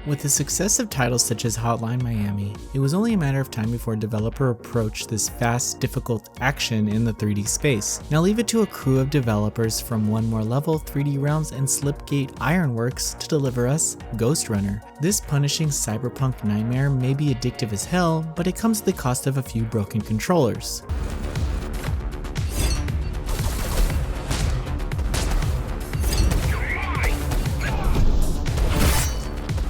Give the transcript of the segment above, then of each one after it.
With the success of titles such as Hotline Miami, it was only a matter of time before a developer approached this fast, difficult action in the 3D space. Now leave it to a crew of developers from One More Level, 3D Realms, and Slipgate Ironworks to deliver us Ghostrunner. This punishing cyberpunk nightmare may be addictive as hell, but it comes at the cost of a few broken controllers.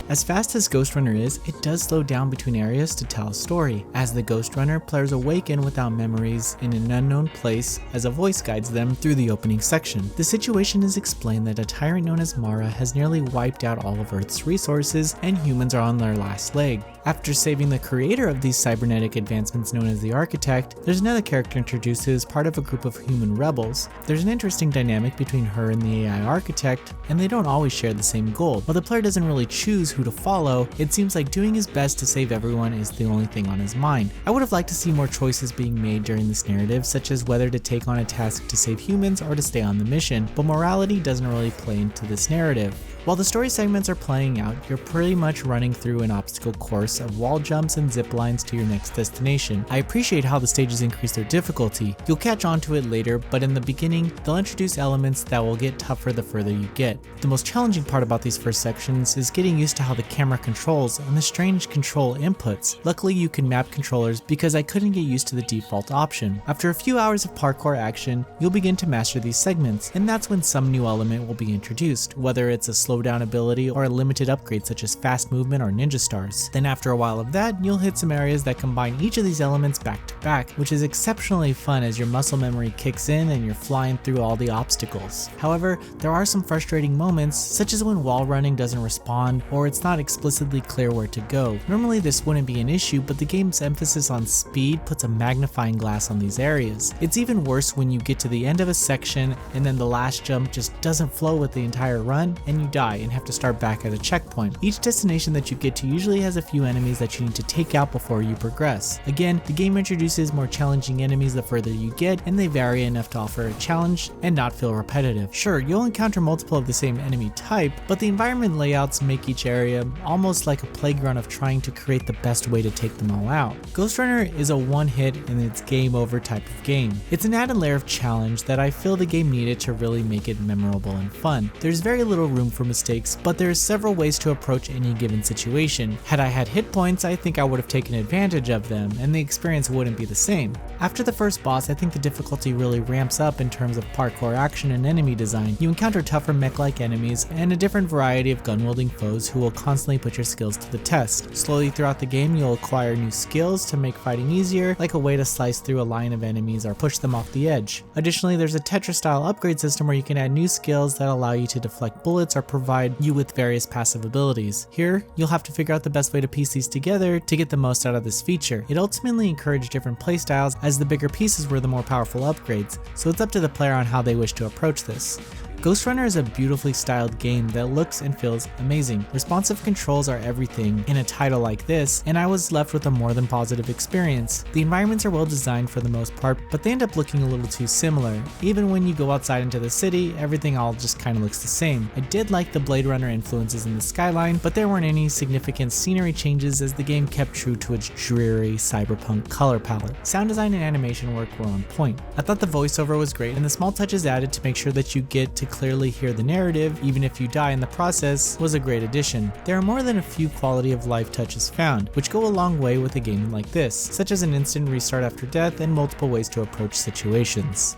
As fast as Ghostrunner is, it does slow down between areas to tell a story. As the Ghostrunner, players awaken without memories in an unknown place as a voice guides them through the opening section. The situation is explained that a tyrant known as Mara has nearly wiped out all of Earth's resources and humans are on their last leg. After saving the creator of these cybernetic advancements known as the Architect, there's another character introduced who is part of a group of human rebels. There's an interesting dynamic between her and the AI Architect, and they don't always share the same goal. While the player doesn't really choose who to follow, it seems like doing his best to save everyone is the only thing on his mind. I would have liked to see more choices being made during this narrative, such as whether to take on a task to save humans or to stay on the mission, but morality doesn't really play into this narrative. While the story segments are playing out, you're pretty much running through an obstacle course of wall jumps and zip lines to your next destination. I appreciate how the stages increase their difficulty. You'll catch on to it later, but in the beginning, they'll introduce elements that will get tougher the further you get. The most challenging part about these first sections is getting used to how the camera controls and the strange control inputs. Luckily, you can map controllers because I couldn't get used to the default option. After a few hours of parkour action, you'll begin to master these segments, and that's when some new element will be introduced, whether it's a slowdown ability or a limited upgrade such as fast movement or ninja stars. Then after a while of that, you'll hit some areas that combine each of these elements back to back, which is exceptionally fun as your muscle memory kicks in and you're flying through all the obstacles. However, there are some frustrating moments, such as when wall running doesn't respond or it's not explicitly clear where to go. Normally this wouldn't be an issue, but the game's emphasis on speed puts a magnifying glass on these areas. It's even worse when you get to the end of a section and then the last jump just doesn't flow with the entire run and you die and have to start back at a checkpoint. Each destination that you get to usually has a few enemies that you need to take out before you progress. Again, the game introduces more challenging enemies the further you get, and they vary enough to offer a challenge and not feel repetitive. Sure, you'll encounter multiple of the same enemy type, but the environment layouts make each area almost like a playground of trying to create the best way to take them all out. Ghostrunner is a one-hit and it's game over type of game. It's an added layer of challenge that I feel the game needed to really make it memorable and fun. There's very little room for mistakes, but there's several ways to approach any given situation. Had I had hit points, I think I would have taken advantage of them, and the experience wouldn't be the same. After the first boss, I think the difficulty really ramps up in terms of parkour action and enemy design. You encounter tougher mech-like enemies and a different variety of gun-wielding foes who will constantly put your skills to the test. Slowly throughout the game, you'll acquire new skills to make fighting easier, like a way to slice through a line of enemies or push them off the edge. Additionally, there's a Tetris-style upgrade system where you can add new skills that allow you to deflect bullets or provide you with various passive abilities. Here, you'll have to figure out the best way to piece these together to get the most out of this feature. It ultimately encouraged different playstyles as the bigger pieces were the more powerful upgrades, so it's up to the player on how they wish to approach this. Ghostrunner is a beautifully styled game that looks and feels amazing. Responsive controls are everything in a title like this, and I was left with a more than positive experience. The environments are well designed for the most part, but they end up looking a little too similar. Even when you go outside into the city, everything all just kind of looks the same. I did like the Blade Runner influences in the skyline, but there weren't any significant scenery changes as the game kept true to its dreary cyberpunk color palette. Sound design and animation work were on point. I thought the voiceover was great, and the small touches added to make sure that you get to clearly hear the narrative, even if you die in the process, was a great addition. There are more than a few quality of life touches found, which go a long way with a game like this, such as an instant restart after death and multiple ways to approach situations.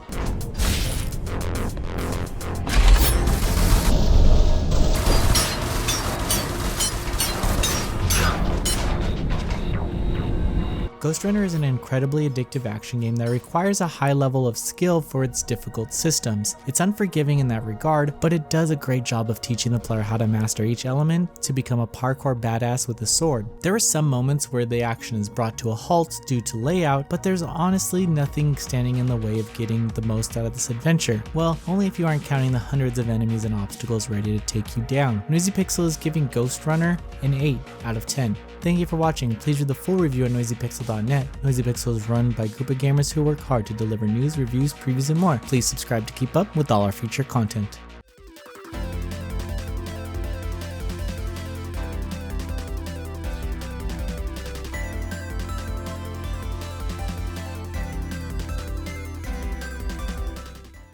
Ghostrunner is an incredibly addictive action game that requires a high level of skill for its difficult systems. It's unforgiving in that regard, but it does a great job of teaching the player how to master each element to become a parkour badass with a sword. There are some moments where the action is brought to a halt due to layout, but there's honestly nothing standing in the way of getting the most out of this adventure. Well, only if you aren't counting the hundreds of enemies and obstacles ready to take you down. NoisyyPixel is giving Ghostrunner an 8 out of 10. Thank you for watching. Please read the full review on NoisyyPixel.net. NoisyyPixel is run by a group of gamers who work hard to deliver news, reviews, previews, and more. Please subscribe to keep up with all our future content.